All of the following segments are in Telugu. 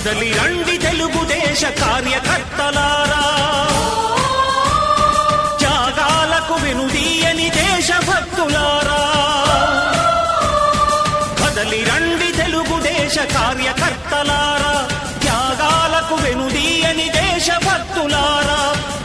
కదలి రండి తెలుగుదేశ కార్యకర్తలారా, త్యాగాలకు వెనుదీయని దేశభక్తులారా. కదలి రండి తెలుగుదేశ కార్యకర్తలారా, త్యాగాలకు వెనుదీయని దేశభక్తులారా.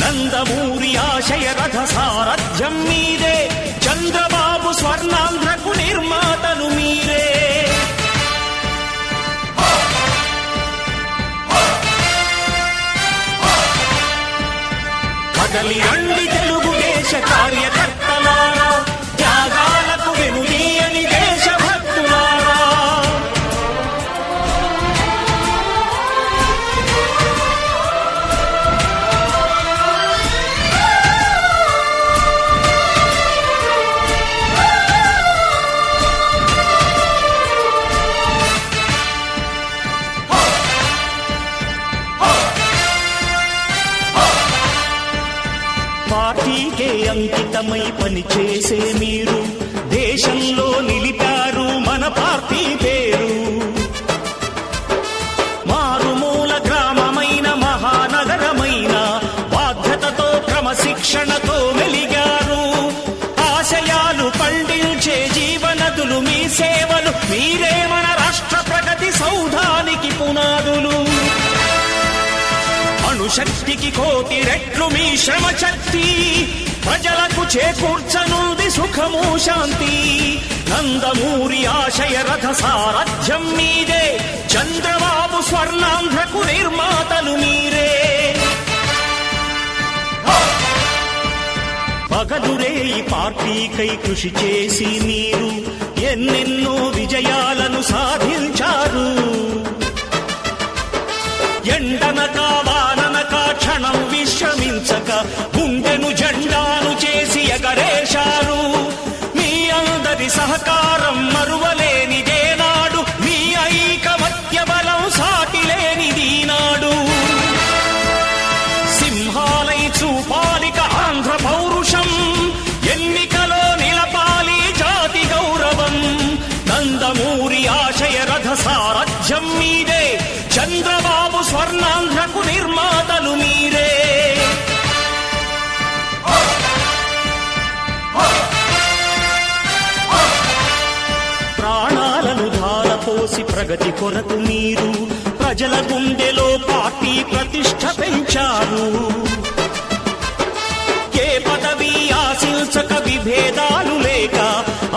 నందమూరి ఆశయ రథ సారథ్యం మీరే, చంద్రబాబు స్వర్ణాంధ్రకు నిర్మాతలు మీరే. కదలి రండి తెలుగుదేశ కార్యకర్తలారా, త్యాగాలకు వెనుదీయని దేశభక్తులారా. పార్టీకే అంకితమై పనిచేసే మీరు దేశంలో నిలిపారు మన పార్టీ పేరు. మారుమూల గ్రామమైన మహానగరమైన బాధ్యతతో క్రమశిక్షణతో మెలిగారు. ఆశయాలు పండించే జీవనదులు మీ సేవలు, మీరే మన రాష్ట్ర ప్రగతి సౌధానికి పునాదులు. అణుశక్తికి కోటి రెట్లు మీ శ్రమ శక్తి, ప్రజలకు చేకూర్చనుంది సుఖము శాంతి. నందమూరి ఆశయ రథ సారథ్యం మీదే, చంద్రబాబు స్వర్ణాంధ్రకు నిర్మాతలు మీరే. పగలురే ఈ పార్టీకై కృషి చేసి మీరు ఎన్నెన్నో విజయాలను సాధించారు. ఎండనక వాననక క్షణం విశ్రమించక గుండెను జెండాను చేసి ఎగరేశారు. మీ అందరి సహకారం మరువలేనిదేనాడు, మీ ఐకమత్య బలం సాటిలేనిదీనాడు. సింహాలై చూపాలిక ఆంధ్ర పౌరుషం, ఎన్నికలో నిలపాలి జాతి గౌరవం. నందమూరి ఆశయ రథ సారథ్యం మీదే, చంద్రబాబు స్వర్ణాంధ్రకు నిర్మాతలు మీరే. ప్రాణాలను ధారపోసి ప్రగతి కొరకు మీరు ప్రజల గుండెలో పార్టీ ప్రతిష్ఠ పెంచారు. ఏ పదవి ఆశించక విభేదాలు లేక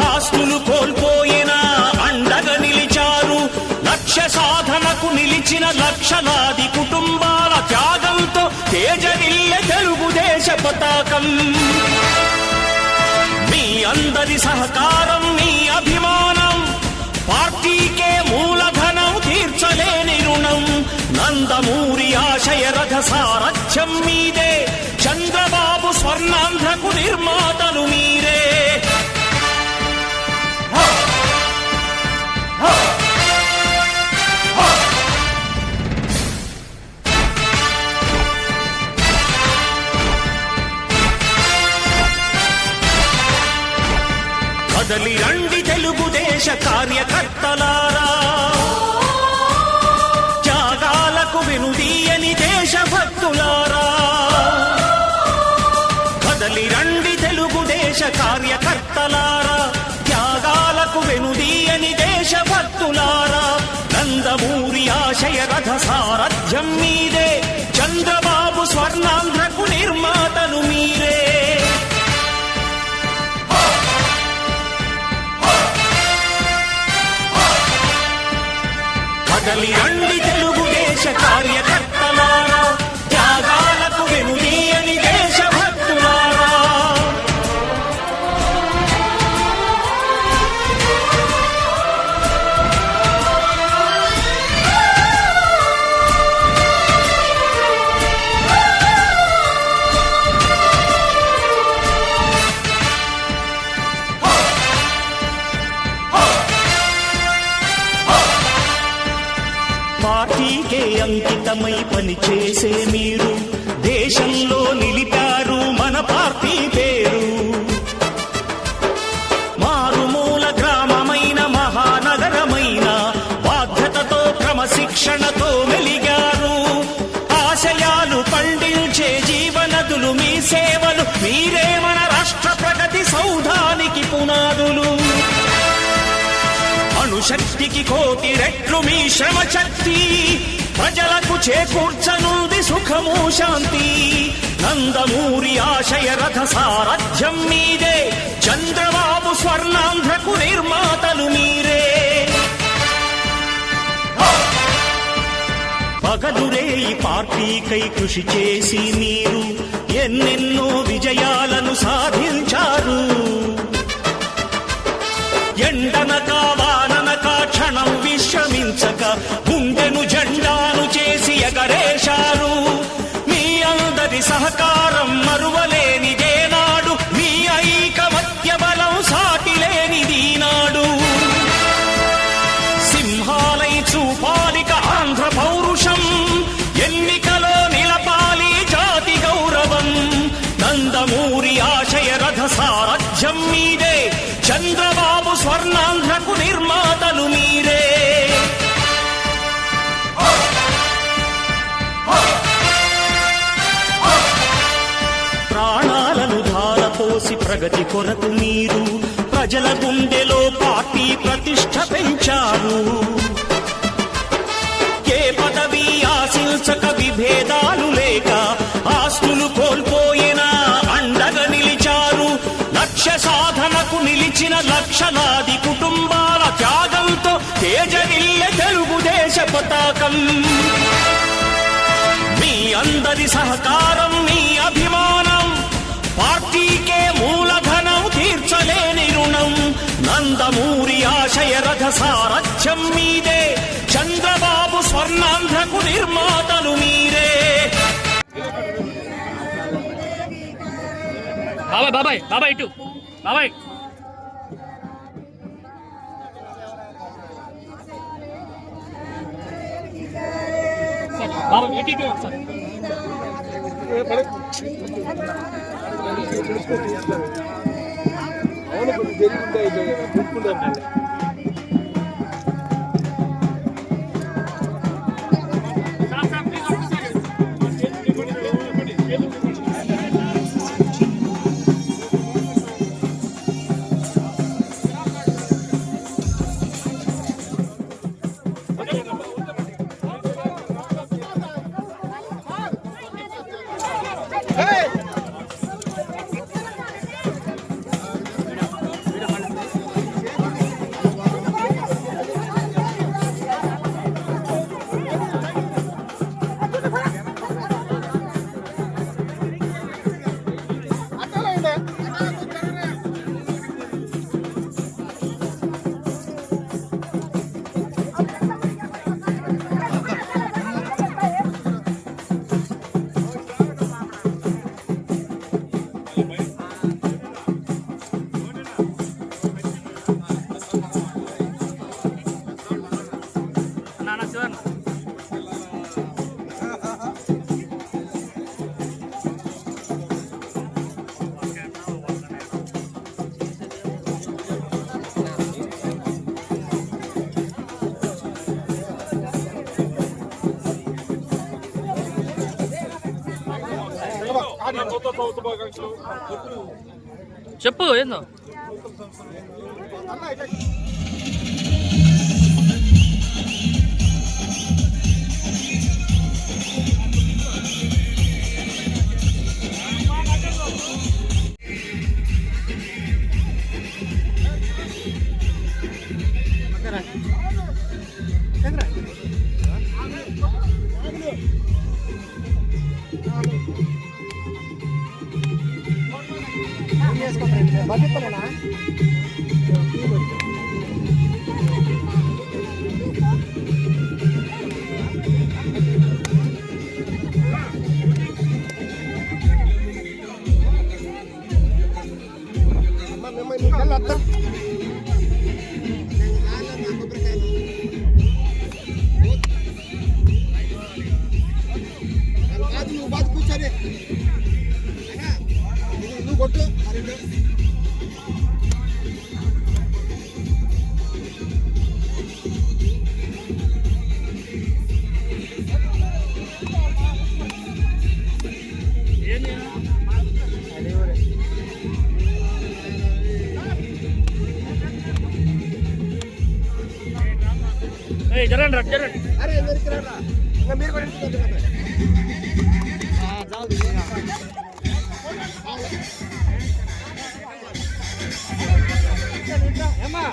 ఆస్తులు కోల్పోయినా అండగా నిలిచారు. లక్ష్య సాధనకు నిలిచిన లక్షలాది కుటుంబాల త్యాగంతో తేజరిల్లె తెలుగుదేశ పతాకం. మీ అందరి సహకారం, మీ అభిమానం, పార్టీకే మూలధనం, తీర్చలేని రుణం. నందమూరి ఆశయ రథ సారథ్యం మీదే, చంద్రబాబు స్వర్ణాంధ్రకు నిర్మాతలు మీరే. కదలి రండి తెలుగుదేశ కార్యకర్తలారా, త్యాగాలకు వెనుదీయని దేశభక్తులారా. కదలి రండి తెలుగుదేశ కార్యకర్తలారా, త్యాగాలకు వెనుదీయని దేశభక్తులారా. నందమూరి ఆశయ రథ సారథ్యం మీదే, చంద్రబాబు స్వర్ణాంధ్రకు నిర్మాతలు మీరే. కదలి రండి తెలుగుదేశ కార్యకర్తలారా, త్యాగాలకు వెనుదీయని దేశభక్తులారా. పార్టీకే అంకితమై పనిచేసే మీరు దేశంలో నిలిపారు మన పార్టీ పేరు. మారుమూల గ్రామమైన మహానగరమైన బాధ్యతతో క్రమశిక్షణతో మెలిగి మీ సేవలు, మీరే మన రాష్ట్ర ప్రగతి సౌధానికి పునాదులు. అణుశక్తికి కోటి రెట్లు మీ శ్రమ శక్తి, ప్రజలకు చేకూర్చనుంది సుఖము శాంతి. నందమూరి ఆశయ రథ సారథ్యం మీదే, చంద్రబాబు స్వర్ణాంధ్రకు నిర్మాతలు మీరే. పగలురే ఈ పార్టీకై కృషి చేసి మీరు ఎన్నెన్నో విజయాలను సాధించారు. ఎండనక వాననక క్షణం విశ్రమించక గుండెను జెండాను చేసి ఎగరేశారు. మీ అందరి సహకారం మరువలేనిదే నాడు, మీ ఐకమత్య బలం సాటిలేనిది నాడు. సింహాలై చూపాలిక ఆంధ్ర పౌరుషం, ఎన్నికలో నిలపాలి జాతి గౌరవం. నందమూరి ఆశయ రథ సారథ్యం మీదే, చంద్రబాబు స్వర్ణాంధ్రకు నిర్మాతలు మీరే. ప్రాణాలను ధారపోసి ప్రగతి కొరకు మీరు ప్రజల గుండెలో పార్టీ ప్రతిష్ఠ పెంచారు. ఏ పదవి ఆశించక విభేదాలు లేక ఆస్తులు కోల్పోయినా అండగా నిలిచారు. లక్ష్య సాధనకు నిలిచిన లక్షలాది కుటుంబాల త్యాగంతో తేజరిల్లె తెలుగుదేశ పతాకం. మీ అందరి సహకారం, మీ అభిమానం, పార్టీకే మూలధనం, తీర్చలేని రుణం. నందమూరి ఆశయ రథ సారథ్యం మీదే, చంద్రబాబు స్వర్ణాంధ్రకు నిర్మాతలు మీరే. బాబాయ్ బాబాయ్ బాబాయ్ ఇటు బాబాయ్. బాబాయ్ ఇటు సార్. చెప్పు ఏందో. ఏంటి జరండి రా జరండి. అరే ఎందుకు రారా ఇంకా మీరు కూడా ఇంటికి వద్దు కదా. ఏమ్మా